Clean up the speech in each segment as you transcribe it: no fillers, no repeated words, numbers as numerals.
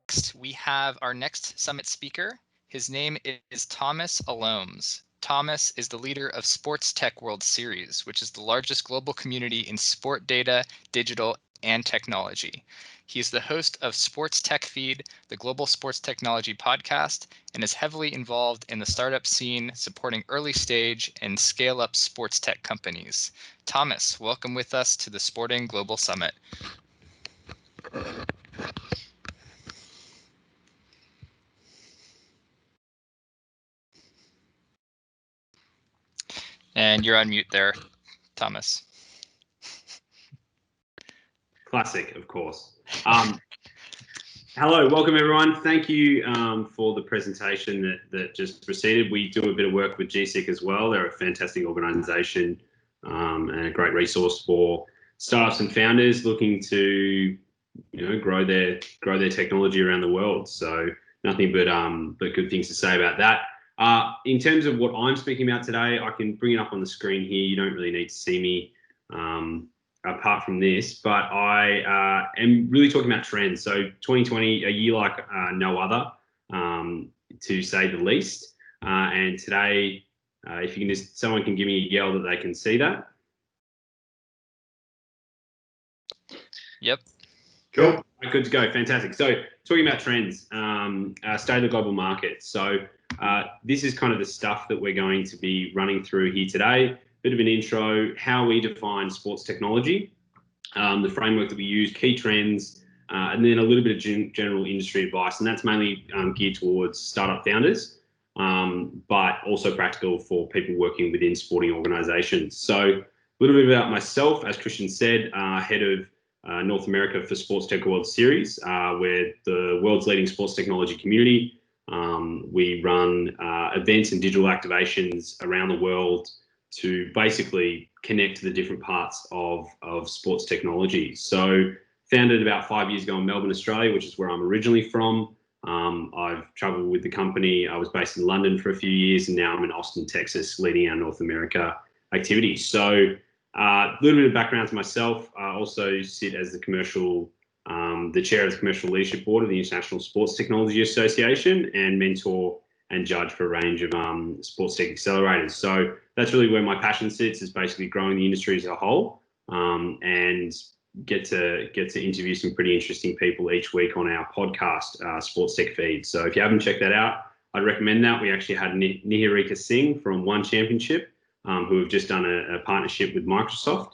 next, we have our next summit speaker. His name is Thomas Alomes. Thomas is the leader of Sports Tech World Series, which is the largest global community in sport data, digital, and technology. He is the host of Sports Tech Feed, the global sports technology podcast, and is heavily involved in the startup scene, supporting early stage and scale up sports tech companies. Thomas, welcome with us to the SportIn Global Summit. And you're on mute there, Thomas. Classic, of course. Hello, welcome everyone. Thank you for the presentation that just proceeded. We do a bit of work with GSIC as well. They're a fantastic organisation and a great resource for startups and founders looking to, grow their technology around the world. So nothing but good things to say about that. In terms of what I'm speaking about today, I can bring it up on the screen here. You don't really need to see me apart from this, but I am really talking about trends. So 2020, a year like no other, to say the least. And today, if you can someone can give me a yell that they can see that. Yep. Cool. Good to go. Fantastic. So talking about trends, state of the global market. So this is kind of the stuff that we're going to be running through here today. Bit of an intro, how we define sports technology, the framework that we use, key trends, and then a little bit of general industry advice. And that's mainly geared towards startup founders, but also practical for people working within sporting organizations. So a little bit about myself, as Christian said, head of North America for Sports Tech World Series. We're the world's leading sports technology community. We run events and digital activations around the world to basically connect to the different parts of sports technology. So founded about 5 years ago in Melbourne, Australia, which is where I'm originally from. I've traveled with the company. I was based in London for a few years, and now I'm in Austin, Texas, leading our North America activities. So a little bit of background to myself. I also sit as the chair of the commercial leadership board of the International Sports Technology Association and mentor and judge for a range of sports tech accelerators. So that's really where my passion sits, is basically growing the industry as a whole, and get to interview some pretty interesting people each week on our podcast, Sports Tech Feed. So if you haven't checked that out, I'd recommend that. We actually had Niharika Singh from One Championship, who have just done a partnership with Microsoft.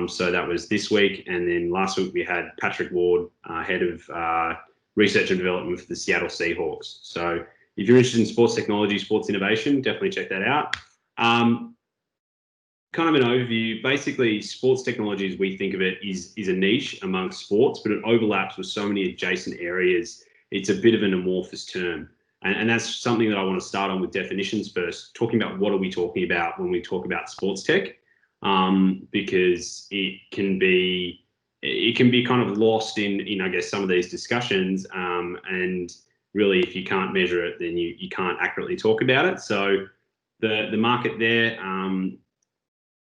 So that was this week. And then last week we had Patrick Ward, head of research and development for the Seattle Seahawks. So if you're interested in sports technology, sports innovation, definitely check that out. Kind of an overview. Basically, sports technology, as we think of it, is a niche amongst sports, but it overlaps with so many adjacent areas. It's a bit of an amorphous term. And that's something that I want to start on with definitions first, talking about what are we talking about when we talk about sports tech, because it can be kind of lost in I guess, some of these discussions, and really, if you can't measure it, then you can't accurately talk about it. So the market there,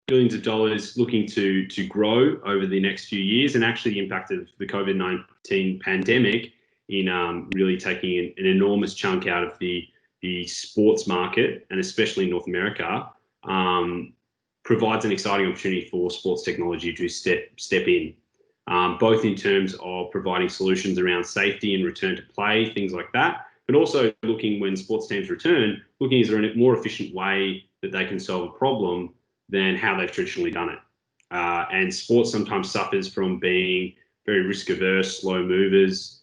billions of dollars, looking to grow over the next few years, and actually the impact of the COVID-19 pandemic in really taking an enormous chunk out of the sports market, and especially in North America, provides an exciting opportunity for sports technology to step in. Both in terms of providing solutions around safety and return to play, things like that, but also looking, when sports teams return, looking, is there a more efficient way that they can solve a problem than how they've traditionally done it. And sports sometimes suffers from being very risk averse, slow movers,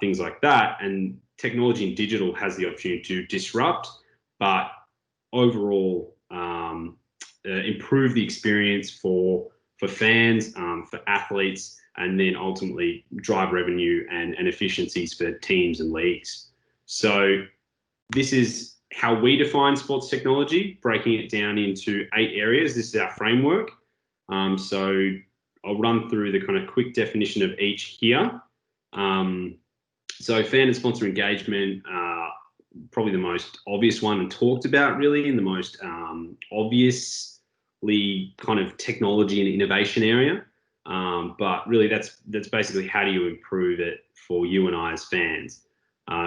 things like that. And technology and digital has the opportunity to disrupt, but overall improve the experience for fans, for athletes, and then ultimately drive revenue and efficiencies for teams and leagues. So this is how we define sports technology, breaking it down into 8 areas. This is our framework. So I'll run through the kind of quick definition of each here. So fan and sponsor engagement, probably the most obvious one and talked about really, in the most obviously kind of technology and innovation area. But really, that's basically how do you improve it for you and I as fans.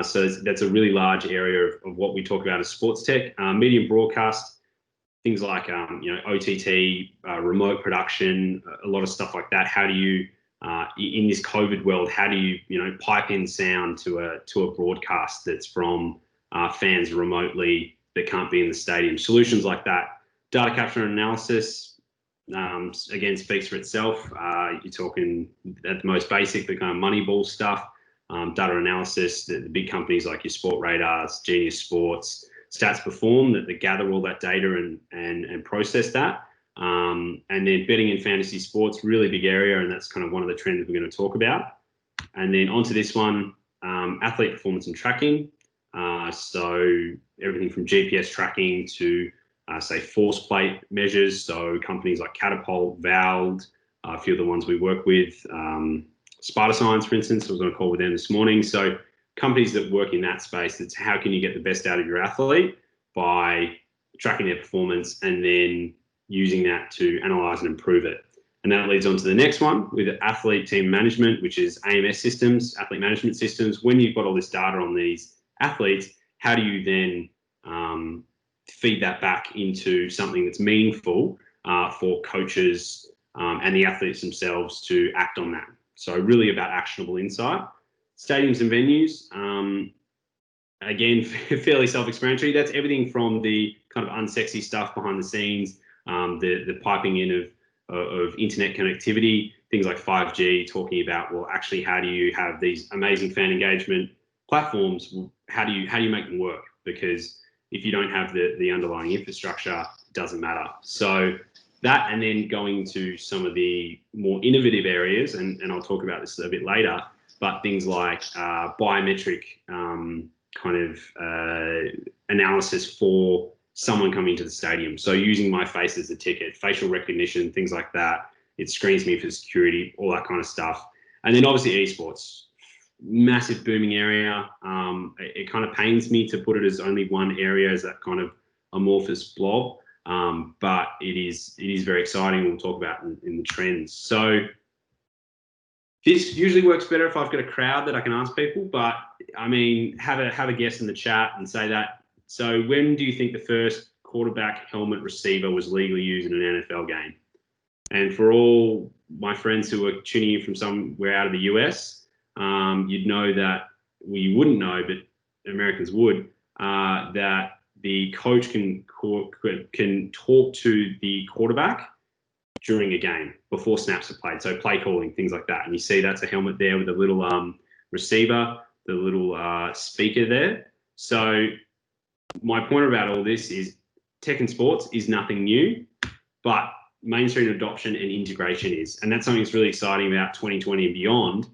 So that's a really large area of what we talk about as sports tech, media and broadcast, things like OTT, remote production, a lot of stuff like that. How do you in this COVID world, how do you pipe in sound to a broadcast that's from fans remotely that can't be in the stadium? Solutions like that. Data capture and analysis, again, speaks for itself. You're talking at the most basic, the kind of Moneyball stuff, data analysis, the big companies like your Sport Radars, Genius Sports, Stats Perform that gather all that data and process that. And then betting and fantasy sports, really big area, and that's kind of one of the trends we're going to talk about. And then onto this one, athlete performance and tracking. So everything from GPS tracking to say force plate measures. So companies like Catapult, Vald, a few of the ones we work with, Sparta Science, for instance, I was on a call with them this morning. So companies that work in that space, it's how can you get the best out of your athlete by tracking their performance and then using that to analyze and improve it. And that leads on to the next one with athlete team management, which is AMS systems, athlete management systems. When you've got all this data on these athletes, how do you then feed that back into something that's meaningful for coaches and the athletes themselves to act on that? So really about actionable insight. Stadiums and venues, again, fairly self-explanatory. That's everything from the kind of unsexy stuff behind the scenes, the piping in of internet connectivity, things like 5G, talking about, well, actually, how do you have these amazing fan engagement platforms? How do you make them work? Because if you don't have the underlying infrastructure, it doesn't matter. So that, and then going to some of the more innovative areas, and I'll talk about this a bit later, but things like biometric kind of analysis for someone coming to the stadium. So using my face as a ticket, facial recognition, things like that. It screens me for security, all that kind of stuff. And then obviously esports, massive booming area. It kind of pains me to put it as only one area, as that kind of amorphous blob. But it is very exciting. We'll talk about in the trends. So this usually works better if I've got a crowd that I can ask people, but I mean, have a guess in the chat and say that. So when do you think the first quarterback helmet receiver was legally used in an NFL game? And for all my friends who are tuning in from somewhere out of the US, you'd know that, well, you wouldn't know, but Americans would, that the coach can talk to the quarterback during a game before snaps are played. So play calling, things like that. And you see that's a helmet there with a little receiver, the little speaker there. So my point about all this is tech and sports is nothing new, but mainstream adoption and integration is. And that's something that's really exciting about 2020 and beyond,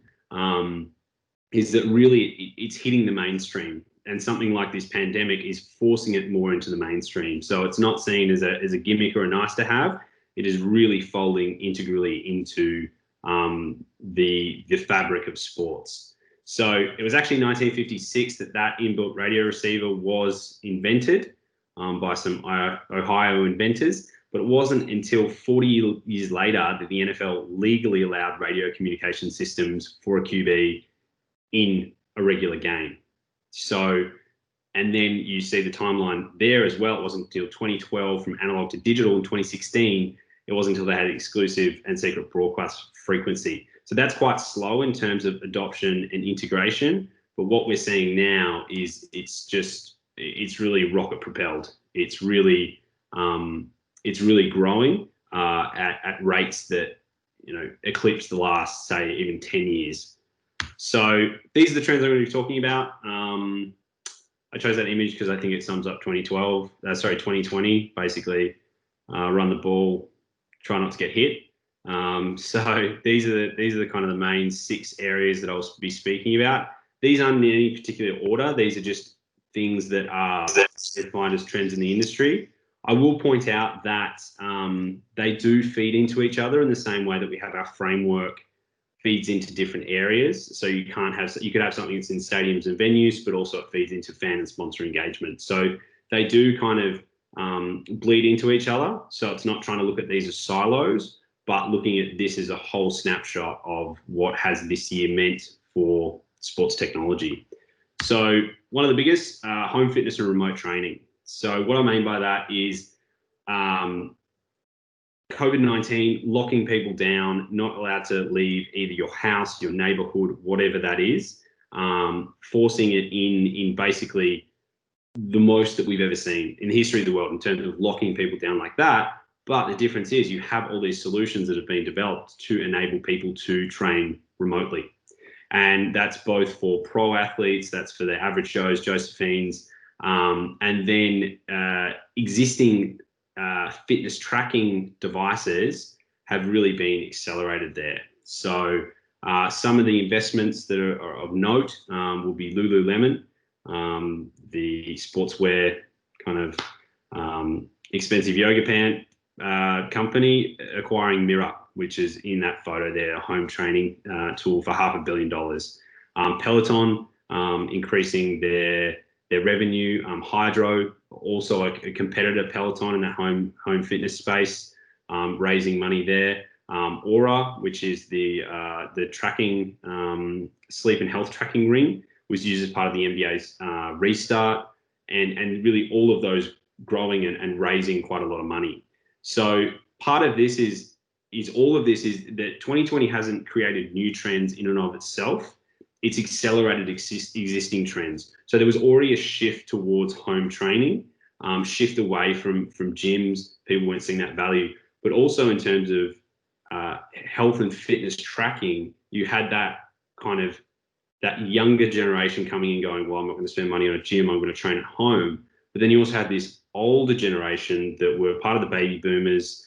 is that really it's hitting the mainstream. And something like this pandemic is forcing it more into the mainstream. So it's not seen as a gimmick or a nice to have. It is really folding integrally into the fabric of sports. So it was actually 1956 that inbuilt radio receiver was invented by some Ohio inventors, but it wasn't until 40 years later that the NFL legally allowed radio communication systems for a QB in a regular game. So, and then you see the timeline there as well. It wasn't until 2012 from analog to digital. In 2016, it wasn't until they had exclusive and secret broadcast frequency. So that's quite slow in terms of adoption and integration. But what we're seeing now is it's really rocket propelled. It's really growing at rates that eclipse the last, say, even 10 years. So these are the trends I'm going to be talking about. I chose that image because I think it sums up 2020. Basically, run the ball, try not to get hit. So these are the kind of the main 6 areas that I'll be speaking about. These aren't in any particular order. These are just things that are defined as trends in the industry. I will point out that they do feed into each other in the same way that we have our framework feeds into different areas. So you could have something that's in stadiums and venues, but also it feeds into fan and sponsor engagement. So they do kind of bleed into each other. So it's not trying to look at these as silos, but looking at this as a whole snapshot of what has this year meant for sports technology. So one of the biggest, home fitness and remote training. So what I mean by that is COVID-19 locking people down, not allowed to leave either your house, your neighborhood, whatever that is, forcing it in basically the most that we've ever seen in the history of the world in terms of locking people down like that. But the difference is you have all these solutions that have been developed to enable people to train remotely. And that's both for pro athletes, that's for the average Joes, Josephines, and then existing fitness tracking devices have really been accelerated there. So some of the investments that are of note will be Lululemon, the sportswear kind of expensive yoga pant company, acquiring Mirror, which is in that photo there, a home training tool for $500 million. Peloton increasing their revenue. Hydro, also a competitor, Peloton in that home fitness space, raising money there. Aura, which is the tracking sleep and health tracking ring, was used as part of the NBA's restart, and really all of those growing and raising quite a lot of money. So part of this is all of this is that 2020 hasn't created new trends in and of itself. It's accelerated existing trends. So there was already a shift towards home training, shift away from gyms. People weren't seeing that value, but also in terms of health and fitness tracking, you had that kind of that younger generation coming in going, well, I'm not going to spend money on a gym, I'm going to train at home. But then you also had this older generation that were part of the baby boomers.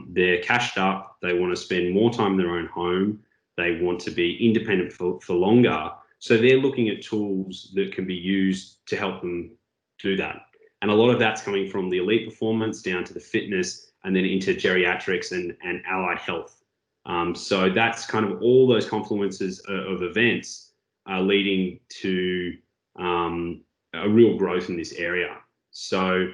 They're cashed up, they want to spend more time in their own home, they want to be independent for longer. So they're looking at tools that can be used to help them do that. And a lot of that's coming from the elite performance down to the fitness and then into geriatrics and allied health. So that's kind of all those confluences of events are leading to a real growth in this area. So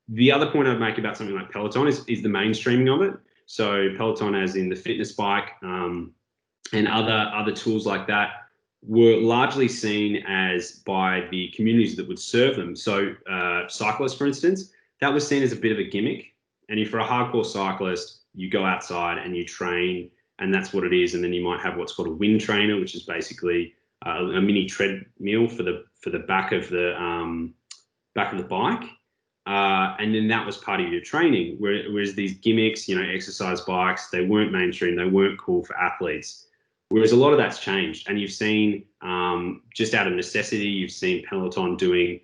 the other point I'd make about something like Peloton is the mainstreaming of it. So Peloton, as in the fitness bike, and other tools like that, were largely seen as by the communities that would serve them. So cyclists, for instance, that was seen as a bit of a gimmick. And if you're a hardcore cyclist, you go outside and you train, and that's what it is. And then you might have what's called a wind trainer, which is basically a mini treadmill for the back of the bike. And then that was part of your training. Whereas these gimmicks, exercise bikes, they weren't mainstream, they weren't cool for athletes. Whereas a lot of that's changed, and you've seen just out of necessity, you've seen Peloton doing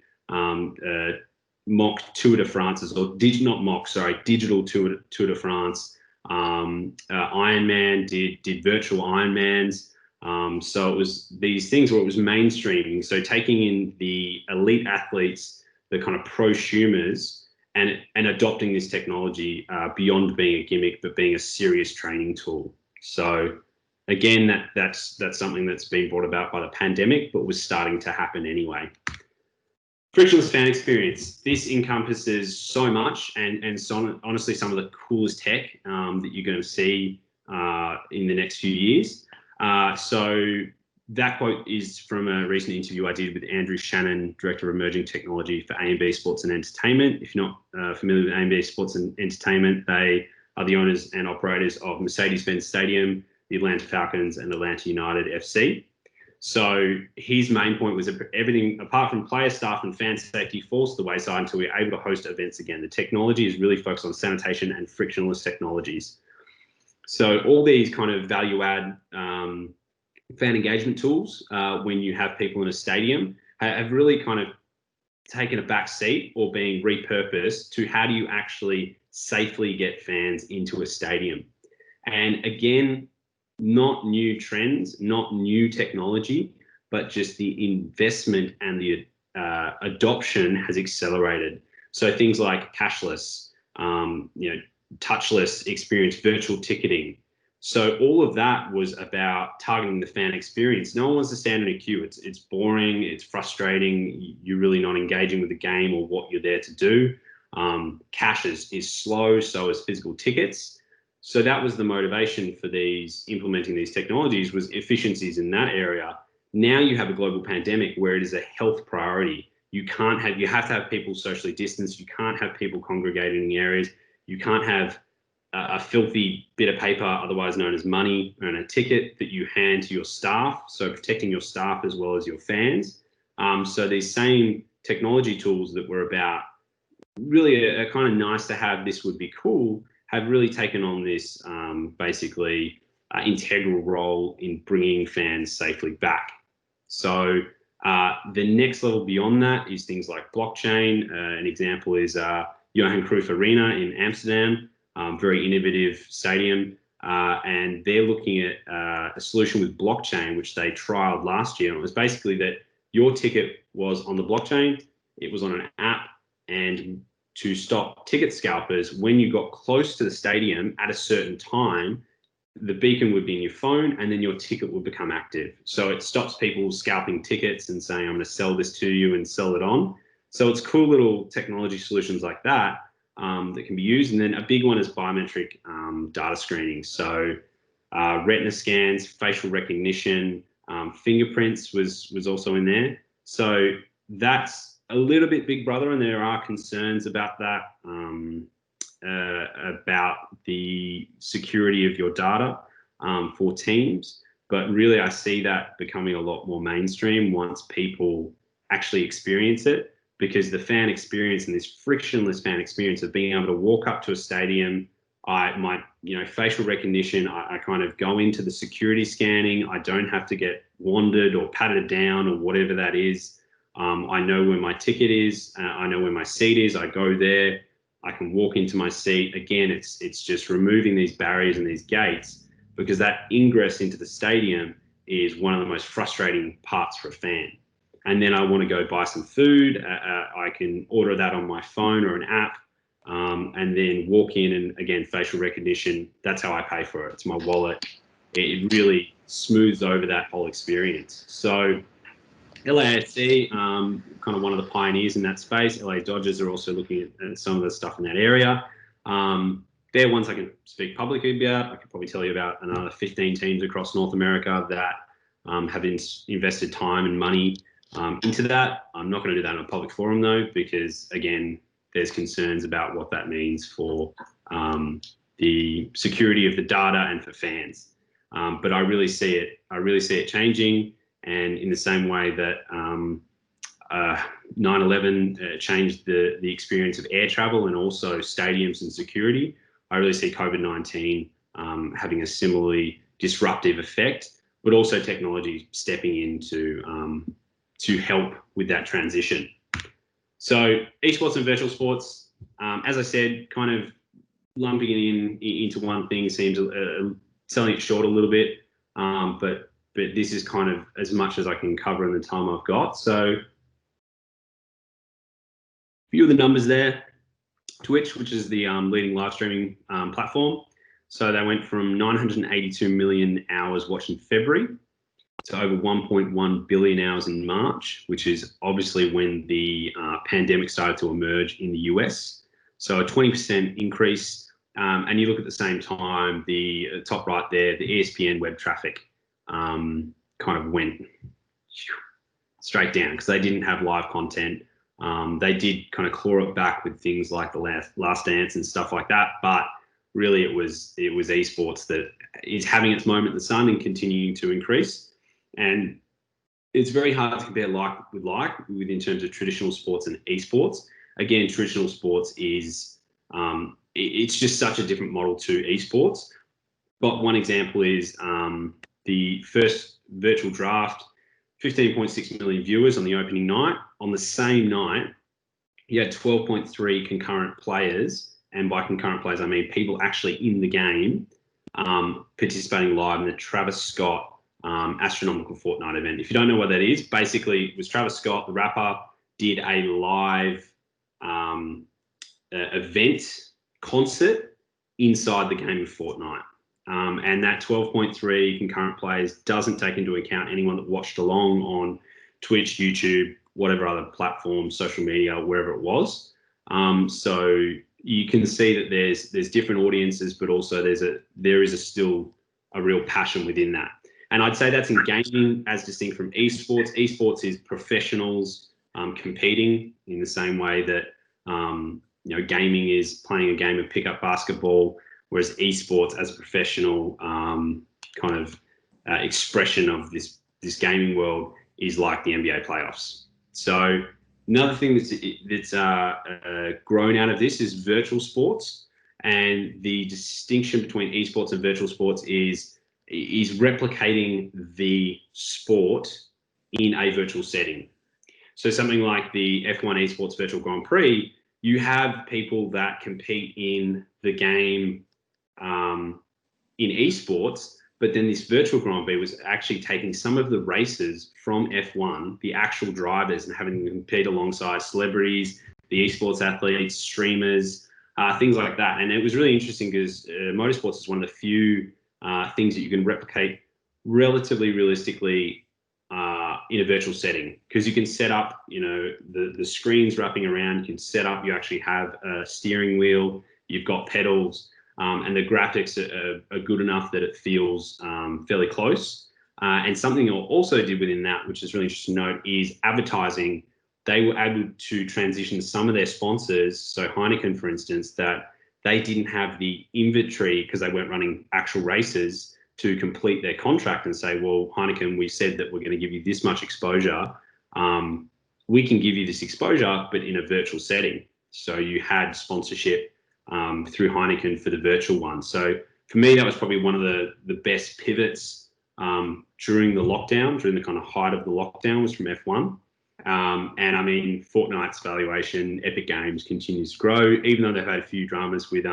mock Tour de France's, or digital Tour de France. Ironman did virtual Ironmans. So it was these things where it was mainstreaming. So taking in the elite athletes, the kind of prosumers, and adopting this technology beyond being a gimmick, but being a serious training tool. So again, that's something that's been brought about by the pandemic, but was starting to happen anyway. Frictionless fan experience. This encompasses so much, and so, honestly, some of the coolest tech that you're going to see in the next few years. So that quote is from a recent interview I did with Andrew Shannon, Director of Emerging Technology for A&B Sports and Entertainment. If you're not familiar with A&B Sports and Entertainment, they are the owners and operators of Mercedes-Benz Stadium, the Atlanta Falcons, and Atlanta United FC. So his main point was that everything, apart from player, staff, and fan safety, falls to the wayside until we're able to host events again. The technology is really focused on sanitation and frictionless technologies. So all these kind of value-add fan engagement tools, when you have people in a stadium, have really kind of taken a back seat or being repurposed to how do you actually safely get fans into a stadium. And again, not new trends, not new technology, but just the investment and the adoption has accelerated. So things like cashless, touchless experience, virtual ticketing. So all of that was about targeting the fan experience. No one wants to stand in a queue. It's boring, it's frustrating. You're really not engaging with the game or what you're there to do. Cash is slow, so is physical tickets. So that was the motivation for implementing these technologies, was efficiencies in that area. Now you have a global pandemic where it is a health priority. You have to have people socially distanced. You can't have people congregating in the areas. You can't have a filthy bit of paper, otherwise known as money, and a ticket that you hand to your staff. So protecting your staff as well as your fans. So these same technology tools that were about really a kind of nice to have, this would be cool, have really taken on this basically integral role in bringing fans safely back. So the next level beyond that is things like blockchain. An example is Johan Cruyff Arena in Amsterdam, very innovative stadium. And they're looking at a solution with blockchain, which they trialed last year. And it was basically that your ticket was on the blockchain, it was on an app, and to stop ticket scalpers, when you got close to the stadium at a certain time, the beacon would be in your phone and then your ticket would become active. So it stops people scalping tickets and saying, I'm going to sell this to you and sell it on. So it's cool little technology solutions like that that can be used. And then a big one is biometric data screening. So retina scans, facial recognition, fingerprints was also in there. So that's a little bit big brother, and there are concerns about that, about the security of your data for teams. But really, I see that becoming a lot more mainstream once people actually experience it, because the fan experience and this frictionless fan experience of being able to walk up to a stadium, my facial recognition, I kind of go into the security scanning. I don't have to get wandered or patted down or whatever that is. I know where my ticket is. I know where my seat is. I go there. I can walk into my seat. Again, it's just removing these barriers and these gates, because that ingress into the stadium is one of the most frustrating parts for a fan. And then I want to go buy some food. I can order that on my phone or an app, and then walk in, and again, facial recognition, that's how I pay for it. It's my wallet. It really smooths over that whole experience. So LAFC, kind of one of the pioneers in that space. LA Dodgers are also looking at some of the stuff in that area. They're ones I can speak publicly about. I could probably tell you about another 15 teams across North America that have invested time and money into that. I'm not going to do that in a public forum though, because again, there's concerns about what that means for the security of the data and for fans. But I really see it changing. And in the same way that 9/11 changed the experience of air travel and also stadiums and security, I really see COVID-19 having a similarly disruptive effect, but also technology stepping in to help with that transition. So esports and virtual sports, as I said, kind of lumping it into one thing seems selling it short a little bit, but this is kind of as much as I can cover in the time I've got. So a few of the numbers there. Twitch, which is the leading live streaming platform. So they went from 982 million hours watched in February to over 1.1 billion hours in March, which is obviously when the pandemic started to emerge in the US. So a 20% increase. And you look at the same time, the top right there, the ESPN web traffic kind of went straight down because they didn't have live content. They did kind of claw it back with things like the Last Dance and stuff like that, but really it was esports that is having its moment in the sun and continuing to increase. And it's very hard to compare like in terms of traditional sports and esports. Again, traditional sports is it's just such a different model to esports. But one example is the first virtual draft, 15.6 million viewers on the opening night. On the same night, you had 12.3 concurrent players, and by concurrent players I mean people actually in the game participating live in the Travis Scott astronomical Fortnite event. If you don't know what that is, basically it was Travis Scott, the rapper, did a live event concert inside the game of Fortnite. And that 12.3 concurrent players doesn't take into account anyone that watched along on Twitch, YouTube, whatever other platform, social media, wherever it was. So you can see that there's different audiences, but also there is still a real passion within that. And I'd say that's in gaming as distinct from esports. Esports is professionals competing in the same way that gaming is playing a game of pickup basketball, whereas esports as a professional kind of expression of this gaming world is like the NBA playoffs. So another thing that's grown out of this is virtual sports, and the distinction between esports and virtual sports is replicating the sport in a virtual setting. So something like the F1 Esports Virtual Grand Prix, you have people that compete in the game in esports, but then this virtual Grand Prix was actually taking some of the races from F1, the actual drivers, and having them compete alongside celebrities, the esports athletes, streamers, things like that. And it was really interesting because motorsports is one of the few things that you can replicate relatively realistically in a virtual setting, because you can set up, the screens wrapping around, you can set up, you actually have a steering wheel, you've got pedals, and the graphics are good enough that it feels fairly close. And something I also did within that, which is really interesting to note, is advertising. They were able to transition some of their sponsors, so Heineken, for instance, that they didn't have the inventory because they weren't running actual races to complete their contract and say, well, Heineken, we said that we're going to give you this much exposure. We can give you this exposure, but in a virtual setting. So you had sponsorship through Heineken for the virtual one. So for me, that was probably one of the best pivots during the lockdown, during the kind of height of the lockdown, was from F1. And I mean, Fortnite's valuation, Epic Games, continues to grow, even though they've had a few dramas with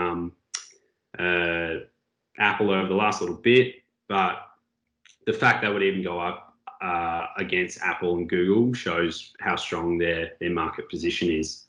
Apple over the last little bit. But the fact that would even go up against Apple and Google shows how strong their market position is.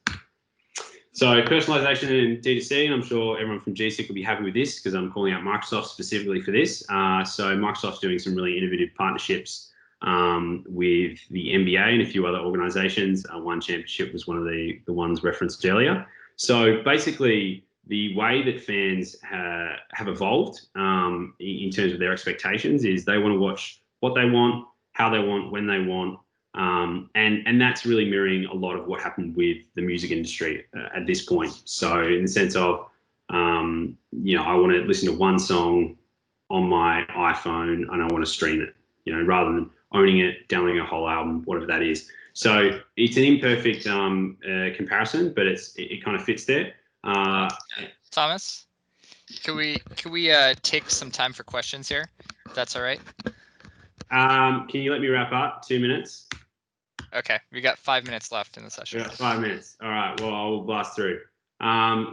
So personalization and D2C, and I'm sure everyone from GSIC will be happy with this because I'm calling out Microsoft specifically for this. So Microsoft's doing some really innovative partnerships with the NBA and a few other organizations. One championship was one of the ones referenced earlier. So basically, the way that fans have evolved in terms of their expectations is they want to watch what they want, how they want, when they want. And that's really mirroring a lot of what happened with the music industry at this point. So in the sense of, I want to listen to one song on my iPhone and I want to stream it, rather than owning it, downloading a whole album, whatever that is. So it's an imperfect comparison, but it kind of fits there. Thomas, can we take some time for questions here? If that's all right. Can you let me wrap up? 2 minutes. Okay, we got 5 minutes left in the session. Yeah, 5 minutes. All right. Well, I'll blast through.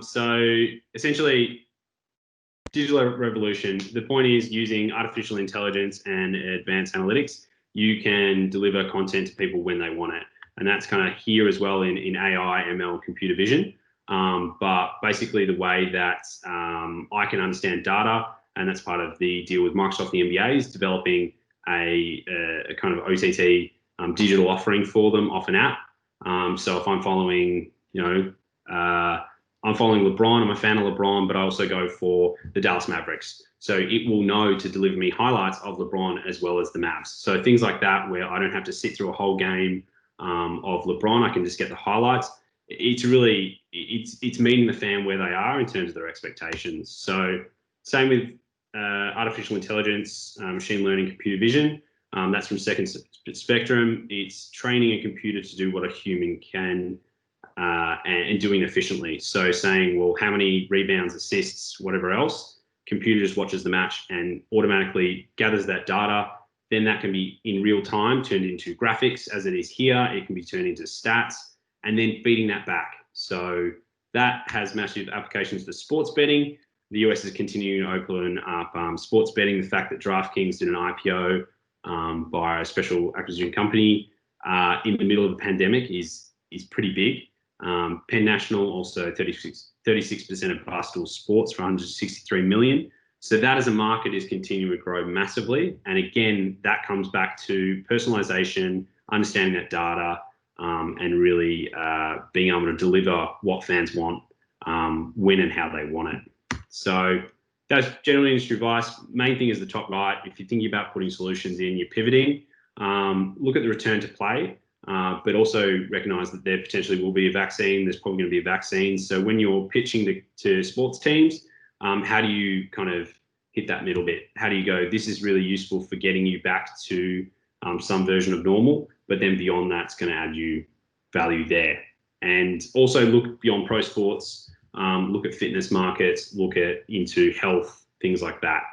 So essentially, digital revolution. The point is, using artificial intelligence and advanced analytics, you can deliver content to people when they want it, and that's kind of here as well in AI, ML, computer vision. But basically, the way that I can understand data, and that's part of the deal with Microsoft and the NBA, is developing a kind of OTT digital offering for them off an app. So if I'm following, I'm following LeBron, I'm a fan of LeBron, but I also go for the Dallas Mavericks. So it will know to deliver me highlights of LeBron as well as the Mavs. So things like that, where I don't have to sit through a whole game of LeBron, I can just get the highlights. It's really, it's meeting the fan where they are in terms of their expectations. So same with artificial intelligence, machine learning, computer vision. That's from Second Spectrum. It's training a computer to do what a human can and doing it efficiently. So saying, well, how many rebounds, assists, whatever else, computer just watches the match and automatically gathers that data. Then that can be in real time turned into graphics as it is here. It can be turned into stats and then feeding that back. So that has massive applications for sports betting. The US is continuing to open up sports betting. The fact that DraftKings did an IPO by a special acquisition company in the middle of the pandemic is pretty big. Penn National also 36% of Barstool Sports for 163 million. So that as a market is continuing to grow massively. And again, that comes back to personalization, understanding that data, and really being able to deliver what fans want when and how they want it. So that's generally industry advice. Main thing is the top right. If you're thinking about putting solutions in, you're pivoting, look at the return to play, but also recognize that there potentially will be a vaccine. There's probably going to be a vaccine. So when you're pitching to sports teams, how do you kind of hit that middle bit? How do you go, this is really useful for getting you back to some version of normal, but then beyond that, it's going to add you value there. And also look beyond pro sports, look at fitness markets, look at into health, things like that.